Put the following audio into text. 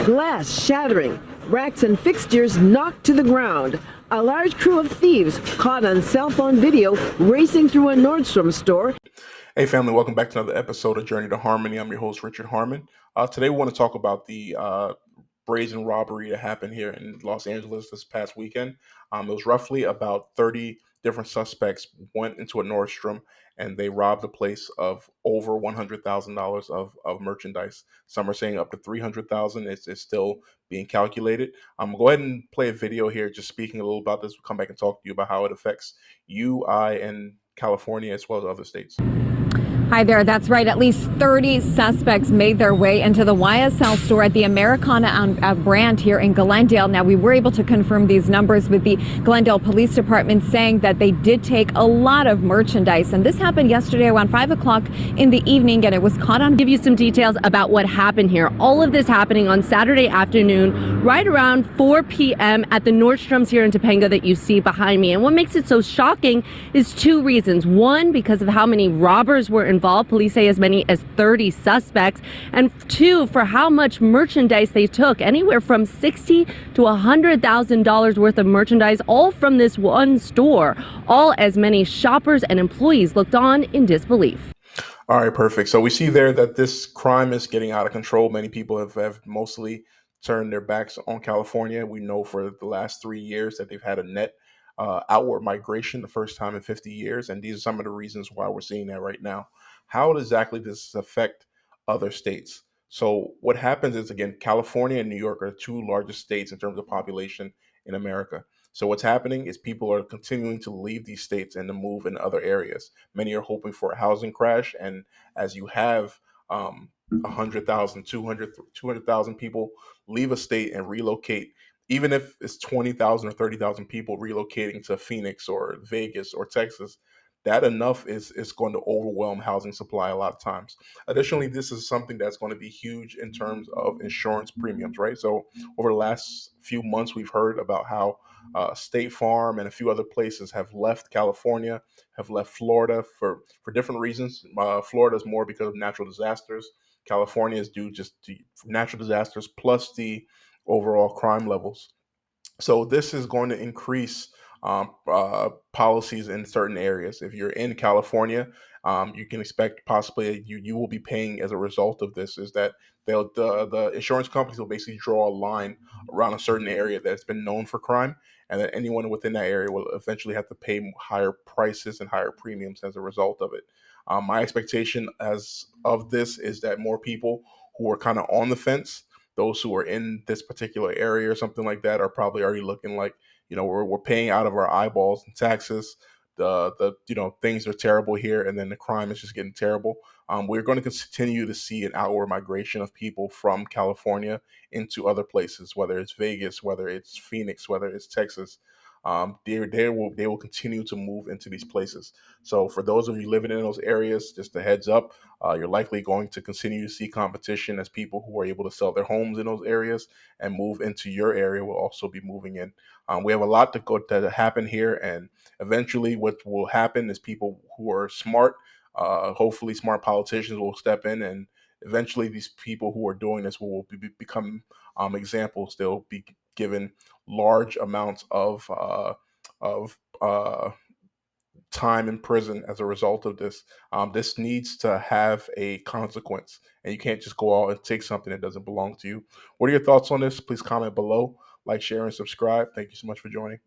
Glass shattering, racks and fixtures knocked to the ground. A large crew of thieves caught on cell phone video racing through a Nordstrom store. Hey family, welcome back to another episode of Journey to Harmony. I'm your host, Richard Harmon. Today we want to talk about the brazen robbery that happened here in Los Angeles this past weekend. It was roughly about 30 different suspects went into a Nordstrom and they robbed a place of over $100,000 of merchandise. Some are saying up to 300,000. It's still being calculated. Go ahead and play a video here just speaking a little about this. We'll come back and talk to you about how it affects you, and California as well as other states. Hi there, that's right. At least 30 suspects made their way into the YSL store at the Americana brand here in Glendale. Now, we were able to confirm these numbers with the Glendale Police Department, saying that they did take a lot of merchandise. And this happened yesterday around 5 o'clock in the evening, and it was caught on. Give you some details about what happened here. All of this happening on Saturday afternoon, right around 4 p.m. at the Nordstroms here in Topanga that you see behind me. And what makes it so shocking is two reasons. One, because of how many robbers were involved. Police say as many as 30 suspects. And two, for how much merchandise they took, anywhere from $60,000 to $100,000 worth of merchandise, all from this one store. All as many shoppers and employees looked on in disbelief. All right, perfect. So we see there that this crime is getting out of control. Many people have mostly turned their backs on California. We know for the last 3 years that they've had a net outward migration, the first time in 50 years. And these are some of the reasons why we're seeing that right now. How exactly does this affect other states? So what happens is, again, California and New York are the two largest states in terms of population in America. So what's happening is people are continuing to leave these states and to move in other areas. Many are hoping for a housing crash. And as you have 100,000, 200,000 people leave a state and relocate, even if it's 20,000 or 30,000 people relocating to Phoenix or Vegas or Texas, that enough is going to overwhelm housing supply a lot of times. Additionally, this is something that's going to be huge in terms of insurance premiums, right? So over the last few months, we've heard about how State Farm and a few other places have left California, have left Florida for different reasons. Florida is more because of natural disasters. California is due just to natural disasters plus the overall crime levels. So this is going to increase policies in certain areas. If you're in California, you can expect possibly you will be paying as a result of this. Is that the insurance companies will basically draw a line around a certain area that's been known for crime, and that anyone within that area will eventually have to pay higher prices and higher premiums as a result of it. My expectation as of this is that more people who are kind of on the fence, those who are in this particular area or something like that, are probably already looking like, we're paying out of our eyeballs in taxes. The things are terrible here, and then the crime is just getting terrible. We're going to continue to see an outward migration of people from California into other places, whether it's Vegas, whether it's Phoenix, whether it's Texas. They will continue to move into these places. So for those of you living in those areas, just a heads up, you're likely going to continue to see competition as people who are able to sell their homes in those areas and move into your area will also be moving in. We have a lot to happen here, and eventually, what will happen is people who are smart, hopefully, smart politicians will step in, and eventually, these people who are doing this will become examples. They'll be given large amounts of time in prison as a result of this. This needs to have a consequence, and you can't just go out and take something that doesn't belong to you. What are your thoughts on this? Please comment below, like, share, and subscribe. Thank you so much for joining.